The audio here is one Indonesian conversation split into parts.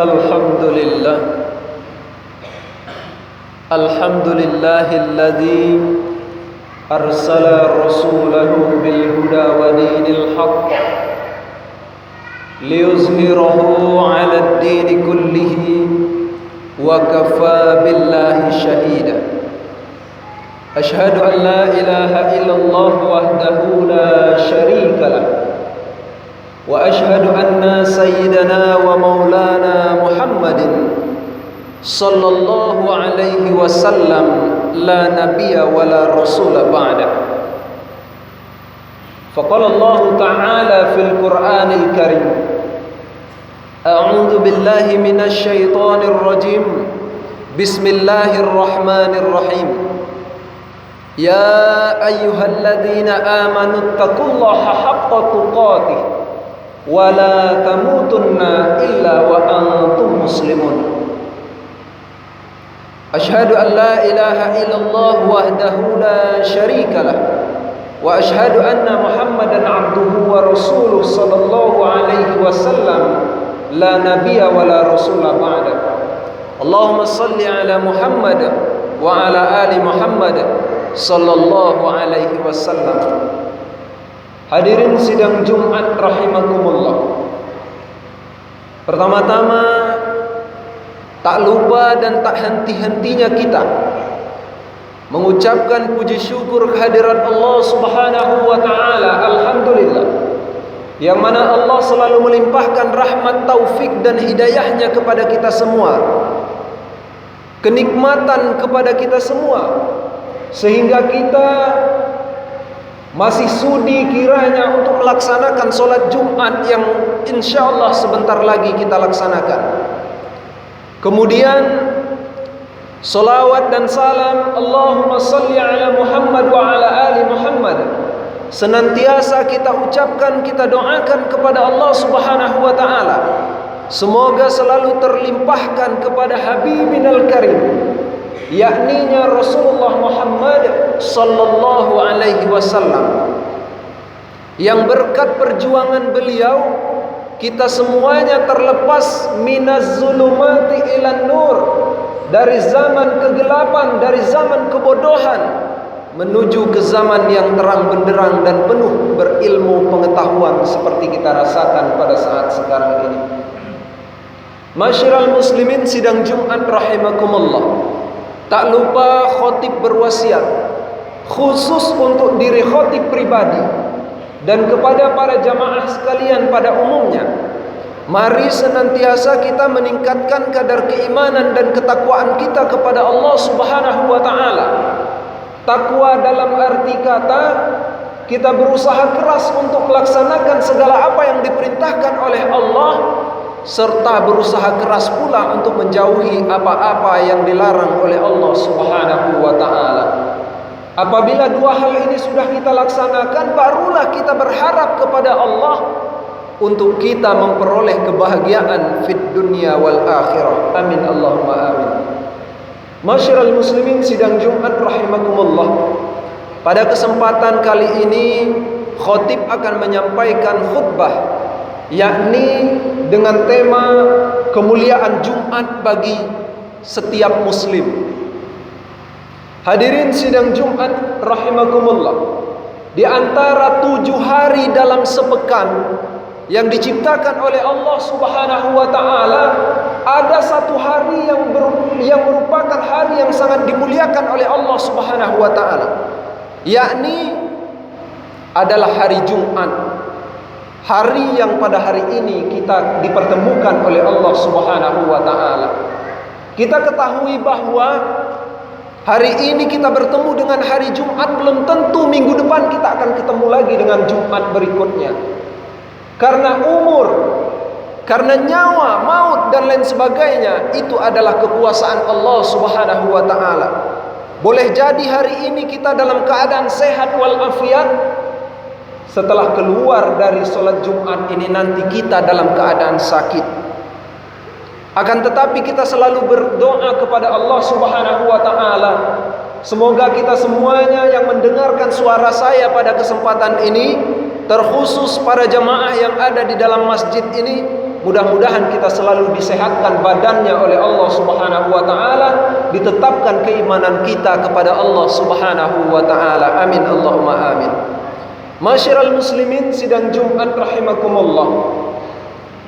الحمد لله الحمد لله الذي أرسل رسوله بالهدى ودين الحق ليظهره على الدين كله وكفى بالله شهيدا أشهد أن لا إله إلا الله وحده لا شريك له وأشهد أن سيدنا ومولانا محمد صلى الله عليه وسلم لا نبي ولا رسول بعده فقال الله تعالى في القرآن الكريم أعوذ بالله من الشيطان الرجيم بسم الله الرحمن الرحيم يا أيها الذين آمنوا اتقوا الله حق تقاته ولا تموتن إلا وأنتم مسلمون أشهد أن لا إله إلا الله وحده لا شريك له وأشهد أن محمدا عبده ورسوله صلى الله عليه وسلم لا نبي ولا رسول بعده اللهم صل على محمد وعلى آل محمد صلى الله عليه وسلم. Hadirin sidang Jumat rahimakumullah. Pertama-tama, tak lupa dan tak henti-hentinya kita mengucapkan puji syukur kehadirat Allah Subhanahu wa taala. Alhamdulillah, yang mana Allah selalu melimpahkan rahmat, taufik dan hidayahnya kepada kita semua, kenikmatan kepada kita semua, sehingga kita masih sudi kiranya untuk melaksanakan solat Jumat yang insyaallah sebentar lagi kita laksanakan. Kemudian salawat dan salam Allahumma salli ala Muhammad wa ala ali Muhammad senantiasa kita ucapkan, kita doakan kepada Allah Subhanahu wa taala, semoga selalu terlimpahkan kepada Habibinal Karim, yakninya Rasulullah Muhammad sallallahu alaihi wasallam, yang berkat perjuangan beliau kita semuanya terlepas minaz zulumati ilan nur, dari zaman kegelapan, dari zaman kebodohan menuju ke zaman yang terang benderang dan penuh berilmu pengetahuan seperti kita rasakan pada saat sekarang ini. Masyiral muslimin sidang Jumat rahimakumullah, tak lupa khotib berwasiat khusus untuk diri khotib pribadi dan kepada para jamaah sekalian pada umumnya. Mari senantiasa kita meningkatkan kadar keimanan dan ketakwaan kita kepada Allah Subhanahu wa taala. Takwa dalam arti kata kita berusaha keras untuk melaksanakan segala apa yang diperintahkan oleh Allah, serta berusaha keras pula untuk menjauhi apa-apa yang dilarang oleh Allah Subhanahu wa taala. Apabila dua hal ini sudah kita laksanakan, barulah kita berharap kepada Allah untuk kita memperoleh kebahagiaan fid dunya wal akhirah. Amin Allahumma amin. Masyiral muslimin sidang Jumat rahimakumullah, pada kesempatan kali ini khotib akan menyampaikan khutbah, yakni dengan tema kemuliaan Jumat bagi setiap muslim. Hadirin sidang Jumat rahimakumullah, di antara 7 hari dalam sepekan yang diciptakan oleh Allah Subhanahu wa taala, ada satu hari yang merupakan hari yang sangat dimuliakan oleh Allah Subhanahu wa taala, yakni adalah hari Jumat. Hari yang pada hari ini kita dipertemukan oleh Allah Subhanahu wa taala. Kita ketahui bahwa hari ini kita bertemu dengan hari Jumat, belum tentu minggu depan kita akan ketemu lagi dengan Jumat berikutnya. Karena umur, karena nyawa, maut dan lain sebagainya, itu adalah kekuasaan Allah Subhanahu wa taala. Boleh jadi hari ini kita dalam keadaan sehat walafiat, setelah keluar dari solat Jumat ini nanti kita dalam keadaan sakit. Akan tetapi kita selalu berdoa kepada Allah Subhanahu wa taala, semoga kita semuanya yang mendengarkan suara saya pada kesempatan ini, terkhusus para jamaah yang ada di dalam masjid ini, mudah-mudahan kita selalu disehatkan badannya oleh Allah Subhanahu wa taala, ditetapkan keimanan kita kepada Allah Subhanahu wa taala. Amin Allahumma amin. Masyiral muslimin, sidang Jumat rahimakumullah.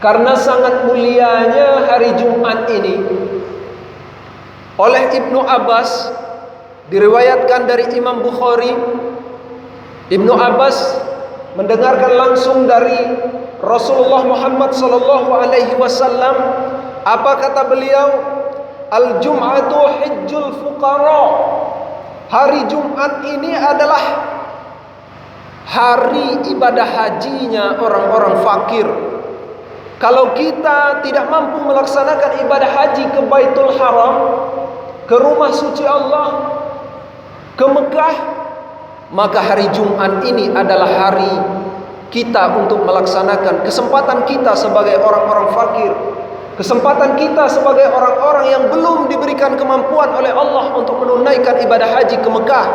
Karena sangat mulianya hari Jumat ini, oleh Ibnu Abbas diriwayatkan dari Imam Bukhari, Ibnu Abbas mendengarkan langsung dari Rasulullah Muhammad sallallahu alaihi wasallam, apa kata beliau? Al-Jum'atu hijjul fuqara. Hari Jumat ini adalah hari ibadah hajinya orang-orang fakir. Kalau kita tidak mampu melaksanakan ibadah haji ke Baitul Haram, ke rumah suci Allah, ke Mekah, maka hari Jumat ini adalah hari kita untuk melaksanakan, kesempatan kita sebagai orang-orang fakir, kesempatan kita sebagai orang-orang yang belum diberikan kemampuan oleh Allah untuk menunaikan ibadah haji ke Mekah,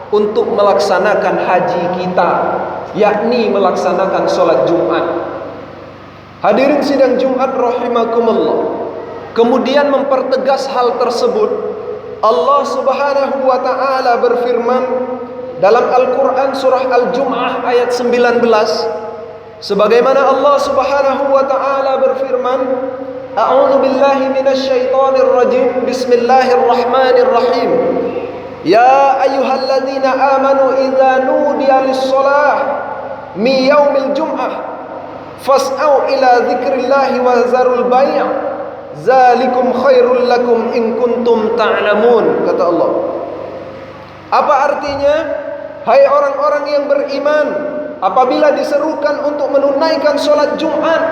untuk melaksanakan haji kita, yakni melaksanakan sholat Jumat. Hadirin sidang Jumat rahimakumullah. Kemudian mempertegas hal tersebut, Allah Subhanahu wa taala berfirman dalam Al-Quran surah Al-Jum'ah ayat 19, sebagaimana Allah Subhanahu wa taala berfirman, A'udzu billahi minasy syaithanir rajim, bismillahirrahmanirrahim. Ya ayyuhalladzina amanu idza nudiya lis-shalah min yaumil jum'ah fas'au ila dzikrillahi wa zarul bai', zalikum khairul lakum in kuntum ta'lamun, kata Allah. Apa artinya? Hai orang-orang yang beriman, apabila diserukan untuk menunaikan sholat Jumat,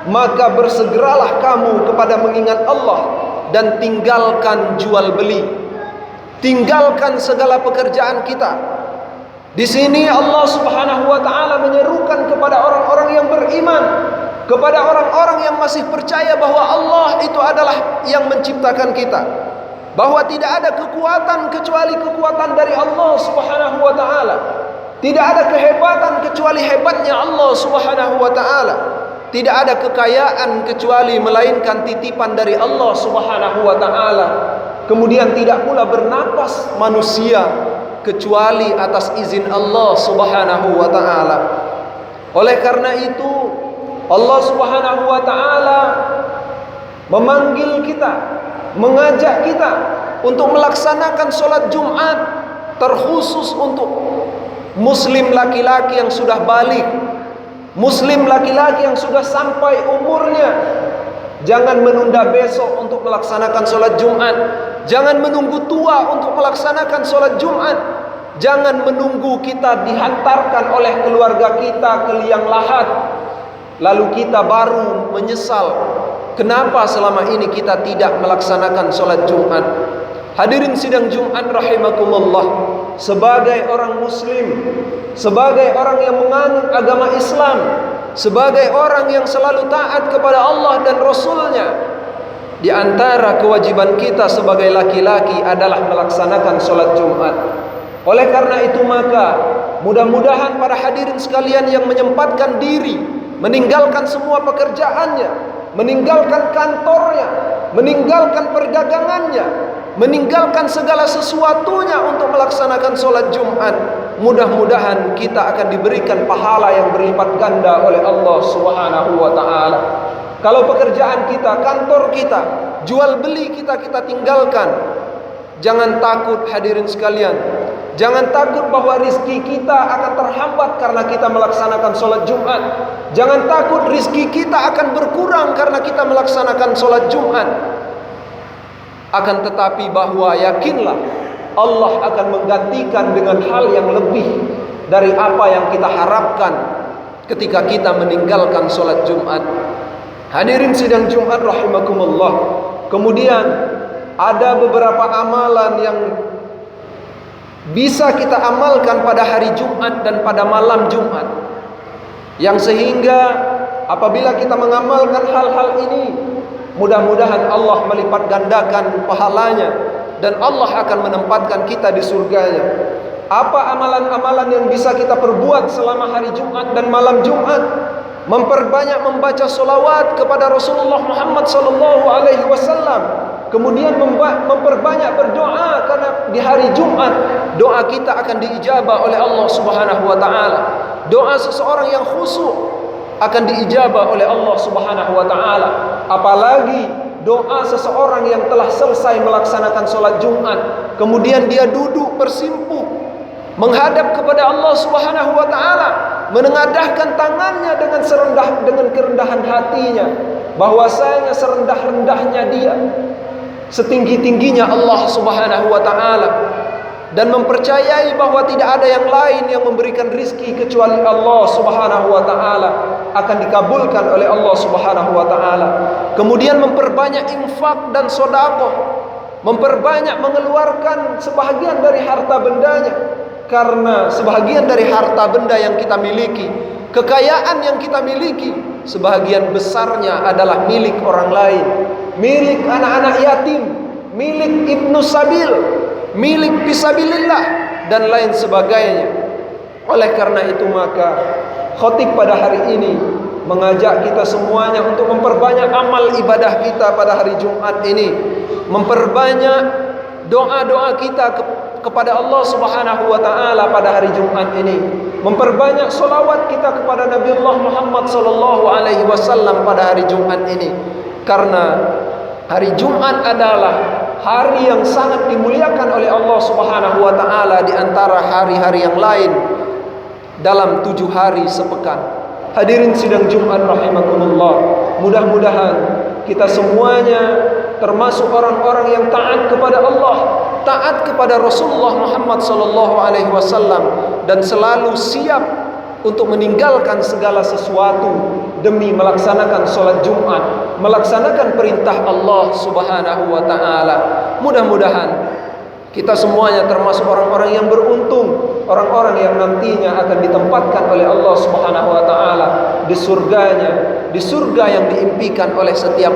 maka bersegeralah kamu kepada mengingat Allah dan tinggalkan jual beli, tinggalkan segala pekerjaan kita. Di sini Allah Subhanahu wa taala menyerukan kepada orang-orang yang beriman, kepada orang-orang yang masih percaya bahwa Allah itu adalah yang menciptakan kita, bahwa tidak ada kekuatan kecuali kekuatan dari Allah Subhanahu wa taala. Tidak ada kehebatan kecuali hebatnya Allah Subhanahu wa taala. Tidak ada kekayaan kecuali melainkan titipan dari Allah Subhanahu wa taala. Kemudian tidak pula bernapas manusia kecuali atas izin Allah Subhanahu wa taala. Oleh karena itu, Allah Subhanahu wa taala memanggil kita, mengajak kita untuk melaksanakan sholat Jumat, terkhusus untuk muslim laki-laki yang sudah balik, muslim laki-laki yang sudah sampai umurnya. Jangan menunda besok untuk melaksanakan sholat Jumat. Jangan menunggu tua untuk melaksanakan sholat Jumat. Jangan menunggu kita dihantarkan oleh keluarga kita ke liang lahat, lalu kita baru menyesal kenapa selama ini kita tidak melaksanakan sholat Jumat. Hadirin sidang Jumat rahimakumullah, sebagai orang muslim, sebagai orang yang menganut agama Islam, sebagai orang yang selalu taat kepada Allah dan Rasulnya, di antara kewajiban kita sebagai laki-laki adalah melaksanakan sholat Jumat. Oleh karena itu maka mudah-mudahan para hadirin sekalian yang menyempatkan diri, meninggalkan semua pekerjaannya, meninggalkan kantornya, meninggalkan perdagangannya, meninggalkan segala sesuatunya untuk melaksanakan sholat Jumat, mudah-mudahan kita akan diberikan pahala yang berlipat ganda oleh Allah Subhanahu wa taala. Kalau pekerjaan kita, kantor kita, jual beli kita tinggalkan, jangan takut hadirin sekalian. Jangan takut bahwa rizki kita akan terhambat karena kita melaksanakan sholat Jumat. Jangan takut rizki kita akan berkurang karena kita melaksanakan sholat Jumat. Akan tetapi bahwa yakinlah Allah akan menggantikan dengan hal yang lebih dari apa yang kita harapkan ketika kita meninggalkan sholat Jumat. Hadirin sidang Jumat rahimakumullah. Kemudian ada beberapa amalan yang bisa kita amalkan pada hari Jumat dan pada malam Jumat, yang sehingga apabila kita mengamalkan hal-hal ini, mudah-mudahan Allah melipat gandakan pahalanya dan Allah akan menempatkan kita di surganya. Apa amalan-amalan yang bisa kita perbuat selama hari Jumat dan malam Jumat? memperbanyak membaca solawat kepada Rasulullah Muhammad sallallahu alaihi wasallam, kemudian memperbanyak berdoa, karena di hari Jumat doa kita akan diijabah oleh Allah Subhanahu wa taala. Doa seseorang yang khusyuk akan diijabah oleh Allah Subhanahu wa taala. Apalagi doa seseorang yang telah selesai melaksanakan sholat Jumat, kemudian dia duduk bersimpuh menghadap kepada Allah Subhanahu wa taala, menengadahkan tangannya dengan kerendahan hatinya, bahwasanya serendah-rendahnya dia, setinggi-tingginya Allah Subhanahu wa taala, dan mempercayai bahwa tidak ada yang lain yang memberikan rizki kecuali Allah Subhanahu wa taala, akan dikabulkan oleh Allah Subhanahu wa taala. Kemudian memperbanyak infak dan sedekah, memperbanyak mengeluarkan sebahagian dari harta bendanya, karena sebahagian dari harta benda yang kita miliki, kekayaan yang kita miliki, sebahagian besarnya adalah milik orang lain, milik anak-anak yatim, milik ibnu sabil, milik fisabilillah, dan lain sebagainya. Oleh karena itu maka khatib pada hari ini mengajak kita semuanya untuk memperbanyak amal ibadah kita pada hari Jumat ini, memperbanyak doa-doa kita kepada Allah Subhanahu wa taala pada hari Jumat ini, memperbanyak solawat kita kepada Nabi Allah Muhammad sallallahu alaihi wasallam pada hari Jumat ini, karena hari Jumat adalah hari yang sangat dimuliakan oleh Allah Subhanahu wa taala di antara hari-hari yang lain dalam 7 hari sepekan. Hadirin sidang Jumat rahimakumullah, mudah-mudahan kita semuanya termasuk orang-orang yang taat kepada Allah, taat kepada Rasulullah Muhammad sallallahu alaihi wasallam, dan selalu siap untuk meninggalkan segala sesuatu demi melaksanakan sholat Jumat, melaksanakan perintah Allah Subhanahu wa taala. Mudah-mudahan kita semuanya termasuk orang-orang yang beruntung, orang-orang yang nantinya akan ditempatkan oleh Allah Subhanahu wa taala di surganya, di surga yang diimpikan oleh setiap